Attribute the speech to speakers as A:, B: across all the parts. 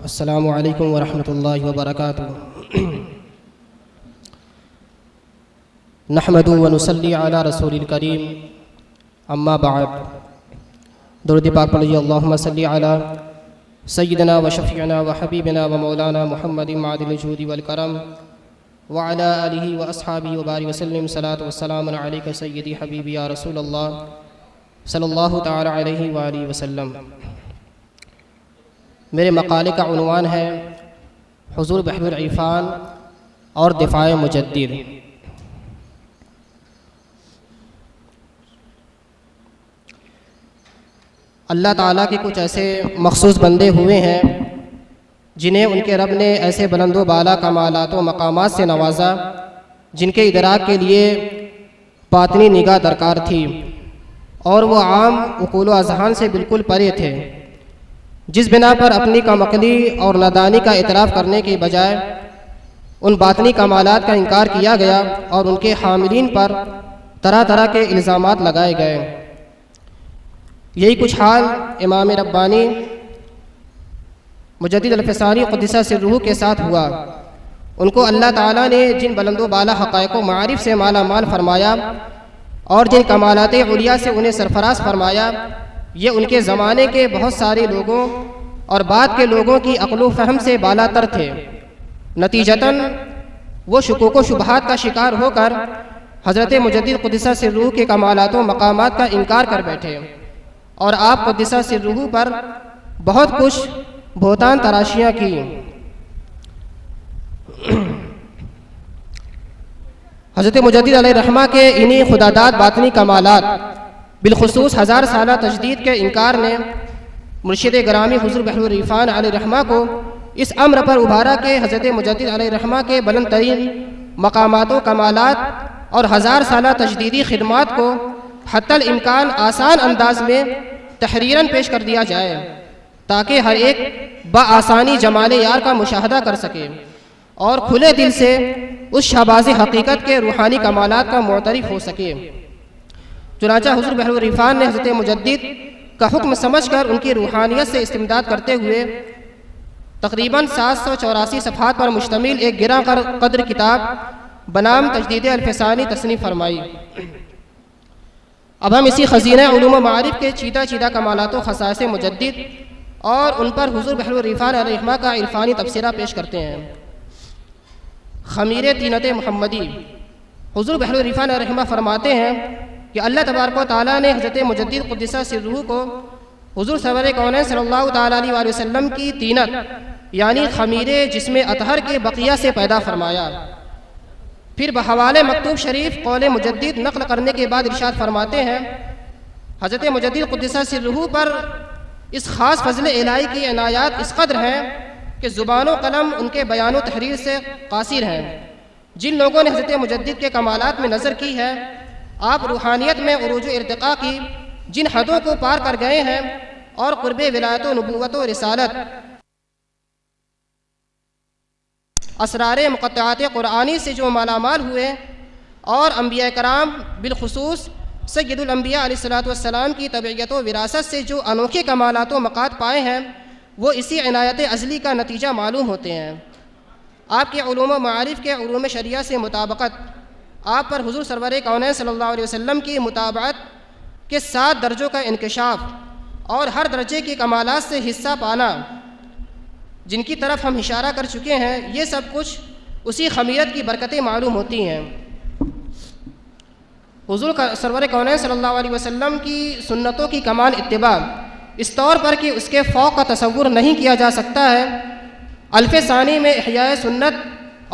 A: السلام علیکم ورحمۃ اللہ وبرکاتہ۔ نحمد و نصلی علی رسول الکریم، اما بعد۔ درود پاک پڑھیے، اللہم صلی علی سیدنا و شفیعنا و حبیبنا و مولانا محمد معدن الجود والکرم وعلی آلہ و اصحابہ وبارک وسلم۔ صلاۃ والسلام علیک سیدی حبیبی یا رسول اللہ صلی اللہ تعالی علیہ وآلہ وسلم۔ میرے مقالے کا عنوان ہے حضور بحر العرفان اور دفاع مجدد۔ اللہ تعالیٰ کے کچھ ایسے مخصوص بندے ہوئے ہیں جنہیں ان کے رب نے ایسے بلند و بالا کمالات و مقامات سے نوازا جن کے ادراک کے لیے باطنی نگاہ درکار تھی، اور وہ عام عقول و اذہان سے بالکل پرے تھے، جس بنا پر اپنی کم عقلی اور نادانی کا اعتراف کرنے کے بجائے ان باطنی کمالات کا انکار کیا گیا اور ان کے حاملین پر طرح طرح کے الزامات لگائے گئے۔ یہی کچھ حال امام ربانی مجدد الفسانی قدس سرہ کے ساتھ ہوا۔ ان کو اللہ تعالیٰ نے جن بلند و بالا حقائق و معارف سے مالا مال فرمایا اور جن کمالات علیٰ سے انہیں سرفراز فرمایا، یہ ان کے زمانے کے بہت سارے لوگوں اور بعد کے لوگوں کی عقل و فہم سے بالا تر تھے۔ نتیجتاً وہ شکوک و شبہات کا شکار ہو کر حضرت مجدد قدس سرہ کے کمالات و مقامات کا انکار کر بیٹھے، اور آپ قدس سرہ پر بہت کچھ بہتان تراشیاں کی۔ حضرت مجدد علیہ الرحمہ کے انہی خداداد باطنی کمالات، بالخصوص 1000 سالہ تجدید کے انکار نے مرشد گرامی حضور بحر العرفان علیہ الرحمہ کو اس امر پر ابھارا کہ حضرت مجدد علیہ الرحمہ کے بلند ترین مقامات و کمالات اور 1000 سالہ تجدیدی خدمات کو حتی الامکان آسان انداز میں تحریراً پیش کر دیا جائے، تاکہ ہر ایک بآسانی جمال یار کا مشاہدہ کر سکے اور کھلے دل سے اس شہباز حقیقت کے روحانی کمالات کا معترف ہو سکے۔ چنانچہ حضور بحر العرفان نے حضرت مجدد کا حکم سمجھ کر ان کی روحانیت سے استمداد کرتے ہوئے تقریباً 784 صفحات پر مشتمل ایک گراں قدر کتاب بنام تجدید الفسانی تصنیف فرمائی۔ اب ہم اسی خزینہ علوم و معارف کے چیدہ چیدہ کمالات و خصائص مجدد اور ان پر حضور بحر العرفان علیہ الرحمہ کا عرفانی تبصرہ پیش کرتے ہیں۔ خمیر طینت محمدی۔ حضور بحر العرفان علیہ الرحمہ فرماتے ہیں کہ اللہ تبارک و تعالیٰ نے حضرت مجدد قدس سرہ کو حضور سرور کونین صلی اللہ تعالیٰ علیہ وآلہ وسلم کی طینت یعنی خمیر جسم اطہر کے بقیہ سے پیدا فرمایا۔ پھر بحوالے مکتوب شریف قول مجدد نقل کرنے کے بعد ارشاد فرماتے ہیں، حضرت مجدد قدس سرہ پر اس خاص فضل الہی کی عنایات اس قدر ہیں کہ زبان و قلم ان کے بیان و تحریر سے قاصر ہیں۔ جن لوگوں نے حضرت مجدد کے کمالات میں نظر کی ہے، آپ روحانیت میں عروج و ارتقاء کی جن حدوں کو پار کر گئے ہیں اور قرب ولایت و نبوت و رسالت، اسرار مقطعات قرآنی سے جو مالا مال ہوئے اور انبیاء کرام بالخصوص سید الانبیاء علیہ الصلوۃ والسلام کی تبعیت و وراثت سے جو انوکھے کمالات و مقات پائے ہیں، وہ اسی عنایت ازلی کا نتیجہ معلوم ہوتے ہیں۔ آپ کے علوم و معارف کے علوم شریعہ سے مطابقت، آپ پر حضور سرور کونین صلی اللہ علیہ وسلم کی متابعت کے 7 درجوں کا انکشاف اور ہر درجے کی کمالات سے حصہ پانا، جن کی طرف ہم اشارہ کر چکے ہیں، یہ سب کچھ اسی خمیرت کی برکتیں معلوم ہوتی ہیں۔ حضور سرور کونین صلی اللہ علیہ وسلم کی سنتوں کی کمال اتباع اس طور پر کہ اس کے فوق کا تصور نہیں کیا جا سکتا ہے۔ الف ثانی میں احیاء سنت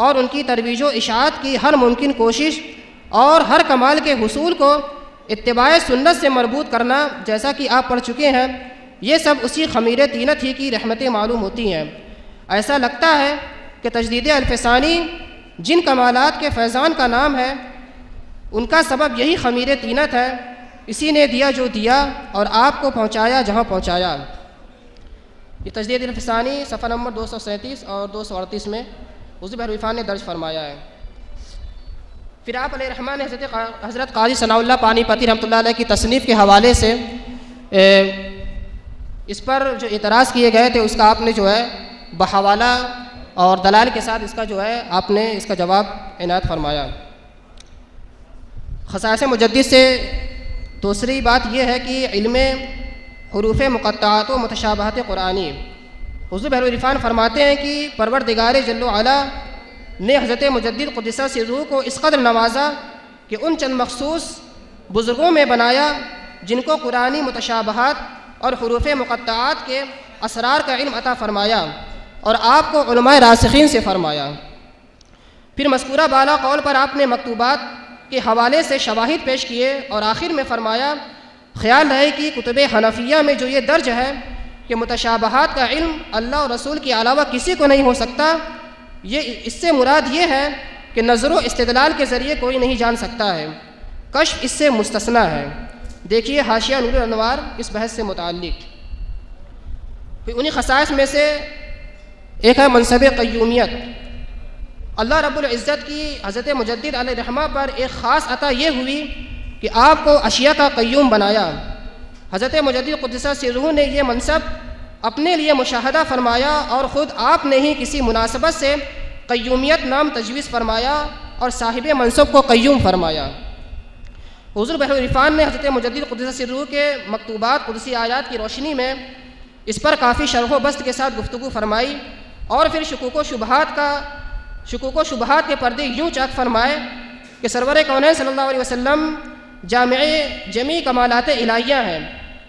A: اور ان کی ترویج و اشاعت کی ہر ممکن کوشش اور ہر کمال کے حصول کو اتباع سنت سے مربوط کرنا، جیسا کہ آپ پڑھ چکے ہیں، یہ سب اسی خمیر طینت ہی کی رحمتیں معلوم ہوتی ہیں۔ ایسا لگتا ہے کہ تجدید الفسانی جن کمالات کے فیضان کا نام ہے، ان کا سبب یہی خمیر طینت ہے۔ اسی نے دیا جو دیا اور آپ کو پہنچایا جہاں پہنچایا۔ یہ تجدید الفسانی صفحہ نمبر 237 اور 238 میں حضور بحر العرفان نے درج فرمایا ہے۔ پھر آپ علیہ الرحمٰن نے حضرت قاضی ثناء اللہ پانی پتی رحمۃ اللہ علیہ کی تصنیف کے حوالے سے اس پر جو اعتراض کیے گئے تھے اس کا آپ نے جو ہے بحوالہ اور دلائل کے ساتھ اس کا جو ہے آپ نے اس کا جواب عنایت فرمایا۔ خصائص مجدد سے دوسری بات یہ ہے کہ علم حروف مقطعات و متشابہات قرآنی۔ حضور بحر العرفان فرماتے ہیں کہ پروردگار جل و علا نے حضرت مجدد قدسہ سرہ کو اس قدر نوازا کہ ان چند مخصوص بزرگوں میں بنایا جن کو قرآنی متشابہات اور حروف مقطعات کے اسرار کا علم عطا فرمایا اور آپ کو علماء راسخین سے فرمایا۔ پھر مذکورہ بالا قول پر آپ نے مکتوبات کے حوالے سے شواہد پیش کیے اور آخر میں فرمایا خیال رہے کہ کتب حنفیہ میں جو یہ درج ہے کہ متشابہات کا علم اللہ اور رسول کے علاوہ کسی کو نہیں ہو سکتا، یہ اس سے مراد یہ ہے کہ نظر و استدلال کے ذریعے کوئی نہیں جان سکتا ہے، کشف اس سے مستثنیٰ ہے۔ دیکھیے حاشیہ نور الانوار اس بحث سے متعلق۔ پھر انہی خصائص میں سے ایک ہے منصب قیومیت۔ اللہ رب العزت کی حضرت مجدد علیہ الرحمہ پر ایک خاص عطا یہ ہوئی کہ آپ کو اشیاء کا قیوم بنایا۔ حضرت مجدد قدسہ سرہ نے یہ منصب اپنے لیے مشاہدہ فرمایا اور خود آپ نے ہی کسی مناسبت سے قیومیت نام تجویز فرمایا اور صاحب منصب کو قیوم فرمایا۔ حضور بحر العرفان نے حضرت مجدد قدسہ سرہ کے مکتوبات قدسی آیات کی روشنی میں اس پر کافی شرح و بسط کے ساتھ گفتگو فرمائی اور پھر شکوک و شبہات کے پردے یوں چاک فرمائے کہ سرور کونین صلی اللہ علیہ وسلم جامع جمیع کمالات الہیہ ہیں۔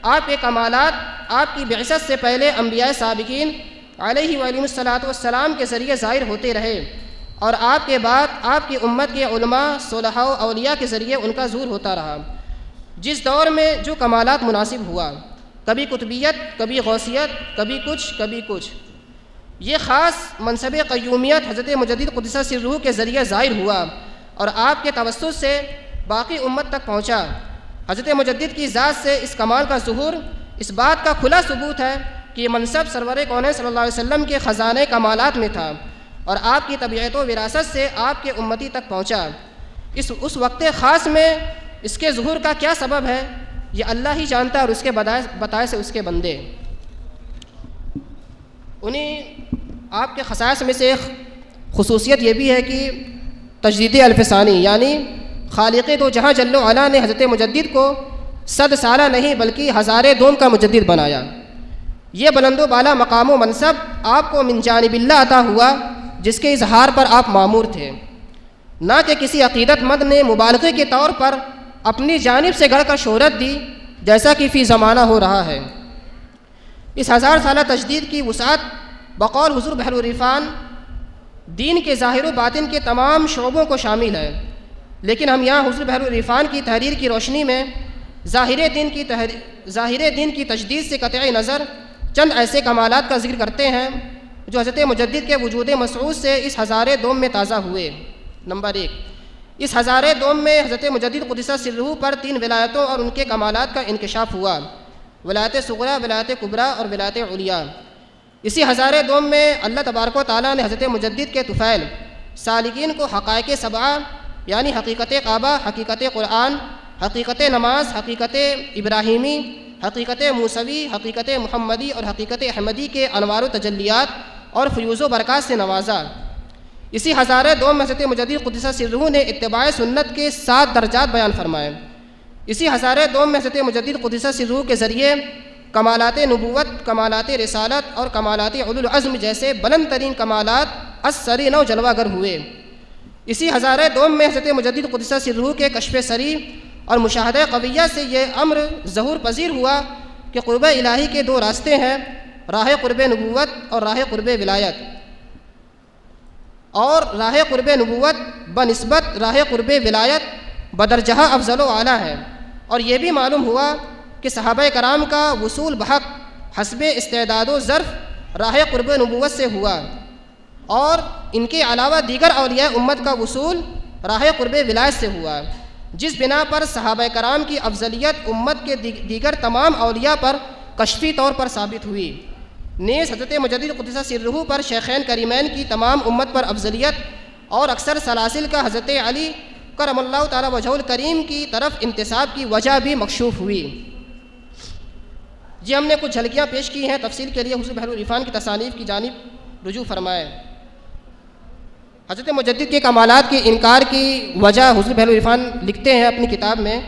A: آپ کے کمالات آپ کی بعثت سے پہلے انبیاء سابقین علیہ وآلہ السلام کے ذریعے ظاہر ہوتے رہے اور آپ کے بعد آپ کی امت کے علماء صلحاء و اولیاء کے ذریعے ان کا ظہور ہوتا رہا۔ جس دور میں جو کمالات مناسب ہوا، کبھی قطبیت، کبھی غوثیت، کبھی کچھ، یہ خاص منصب قیومیت حضرت مجدد قدسہ سرہ کے ذریعے ظاہر ہوا اور آپ کے توسط سے باقی امت تک پہنچا۔ حضرت مجدد کی ذات سے اس کمال کا ظہور اس بات کا کھلا ثبوت ہے کہ یہ منصب سرور کونین صلی اللہ علیہ وسلم کے خزانے کمالات میں تھا اور آپ کی طبیعت و وراثت سے آپ کے امتی تک پہنچا۔ اس وقت خاص میں اس کے ظہور کا کیا سبب ہے یہ اللہ ہی جانتا ہے اور اس کے بتائے سے اس کے بندے۔ انہیں آپ کے خصائص میں سے ایک خصوصیت یہ بھی ہے کہ تجدید الف ثانی، یعنی خالق دو جہاں جل و علا نے حضرت مجدد کو 100 سالہ نہیں بلکہ ہزارے دوم کا مجدد بنایا۔ یہ بلند و بالا مقام و منصب آپ کو من جانب اللہ عطا ہوا جس کے اظہار پر آپ مامور تھے، نہ کہ کسی عقیدت مند نے مبالغے کے طور پر اپنی جانب سے گڑھ کر شہرت دی جیسا کہ فی زمانہ ہو رہا ہے۔ اس 1000 سالہ تجدید کی وسعت بقول حضور بحر العرفان دین کے ظاہر و باطن کے تمام شعبوں کو شامل ہے، لیکن ہم یہاں حضور بحر العرفان کی تحریر کی روشنی میں ظاہر دین کی تجدید سے قطع نظر چند ایسے کمالات کا ذکر کرتے ہیں جو حضرت مجدد کے وجود مسعود سے اس ہزارے دوم میں تازہ ہوئے۔ نمبر 1، اس ہزارے دوم میں حضرت مجدد قدسہ سرہ پر 3 ولایتوں اور ان کے کمالات کا انکشاف ہوا، ولایت صغریٰ، ولایت کبریٰ اور ولایت علیٰ۔ اسی ہزارے دوم میں اللہ تبارک و تعالیٰ نے حضرت مجدد کے طفیل سالکین کو حقائق 7 یعنی حقیقت کعبہ، حقیقت قرآن، حقیقت نماز، حقیقت ابراہیمی، حقیقت موسوی، حقیقت محمدی اور حقیقت احمدی کے انوار و تجلیات اور فیوز و برکات سے نوازا۔ اسی ہزارے دوم میں حضرت مجدد قدسہ سرہ نے اتباع سنت کے 7 درجات بیان فرمائے۔ اسی ہزارے دوم میں حضرت مجدد قدسہ سرہ کے ذریعے کمالات نبوت، کمالات رسالت اور کمالات اولو العزم جیسے بلند ترین کمالات السری نو جلوہ گر ہوئے۔ اسی ہزارے دوم میں حضرت مجدد قدسہ سرہ کے کشف سری اور مشاہدہ قویہ سے یہ امر ظہور پذیر ہوا کہ قرب الہی کے 2 راستے ہیں، راہ قرب نبوت اور راہ قرب ولایت، اور راہ قرب نبوت بنسبت راہ قرب ولایت بدرجہ افضل و اعلیٰ ہے۔ اور یہ بھی معلوم ہوا کہ صحابہ کرام کا وصول بحق حسب استعداد و ظرف راہ قرب نبوت سے ہوا، اور ان کے علاوہ دیگر اولیاء امت کا وصول راہ قرب ولایت سے ہوا، جس بنا پر صحابہ کرام کی افضلیت امت کے دیگر تمام اولیاء پر کشفی طور پر ثابت ہوئی۔ نیز حضرت مجدد قدسہ سرہ پر شیخین کریمین کی تمام امت پر افضلیت اور اکثر سلاسل کا حضرت علی کرم اللہ تعالی وجہہ الکریم کی طرف انتساب کی وجہ بھی مکشوف ہوئی۔ جی ہم نے کچھ جھلکیاں پیش کی ہیں، تفصیل کے لیے حضور بحر العرفان کی تصانیف کی جانب رجوع فرمائے۔ حضرت مجدد کے کمالات کے انکار کی وجہ حضور بحر العرفان لکھتے ہیں اپنی کتاب میں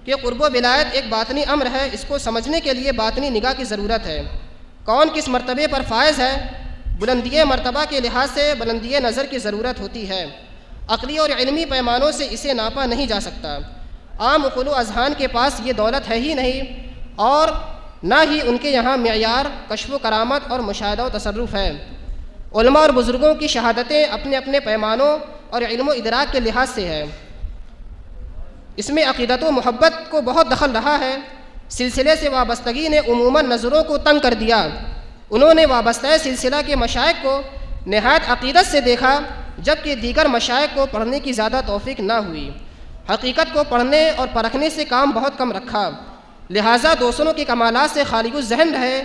A: کہ قرب و ولایت ایک باطنی امر ہے، اس کو سمجھنے کے لیے باطنی نگاہ کی ضرورت ہے۔ کون کس مرتبے پر فائز ہے، بلندی مرتبہ کے لحاظ سے بلندی نظر کی ضرورت ہوتی ہے، عقلی اور علمی پیمانوں سے اسے ناپا نہیں جا سکتا۔ عام عقول و اذہان کے پاس یہ دولت ہے ہی نہیں، اور نہ ہی ان کے یہاں معیار کشف و کرامت اور مشاہدہ و تصرف ہے۔ علماء اور بزرگوں کی شہادتیں اپنے اپنے پیمانوں اور علم و ادراک کے لحاظ سے ہے۔ اس میں عقیدت و محبت کو بہت دخل رہا ہے۔ سلسلے سے وابستگی نے عموماً نظروں کو تنگ کر دیا۔ انہوں نے وابستہ سلسلہ کے مشائخ کو نہایت عقیدت سے دیکھا، جبکہ دیگر مشائخ کو پڑھنے کی زیادہ توفیق نہ ہوئی۔ حقیقت کو پڑھنے اور پرکھنے سے کام بہت کم رکھا، لہٰذا دوسروں کے کمالات سے خالی الذہن رہے۔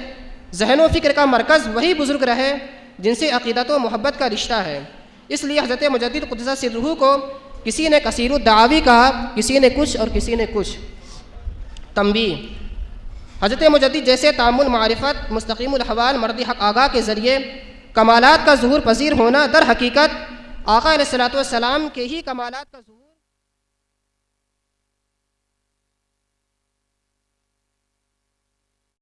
A: ذہن و فکر کا مرکز وہی بزرگ رہے جن سے عقیدت و محبت کا رشتہ ہے۔ اس لیے حضرت مجدد قدس سرہ کو کسی نے کثیر الدعاوی کہا، کسی نے کچھ اور کسی نے کچھ۔ تنبیہ: حضرت مجدد جیسے تامل معرفت مستقیم الحوال مرد حق آگاہ کے ذریعے کمالات کا ظہور پذیر ہونا در حقیقت آقا علیہ الصلوۃ والسلام کے ہی کمالات کا ظہور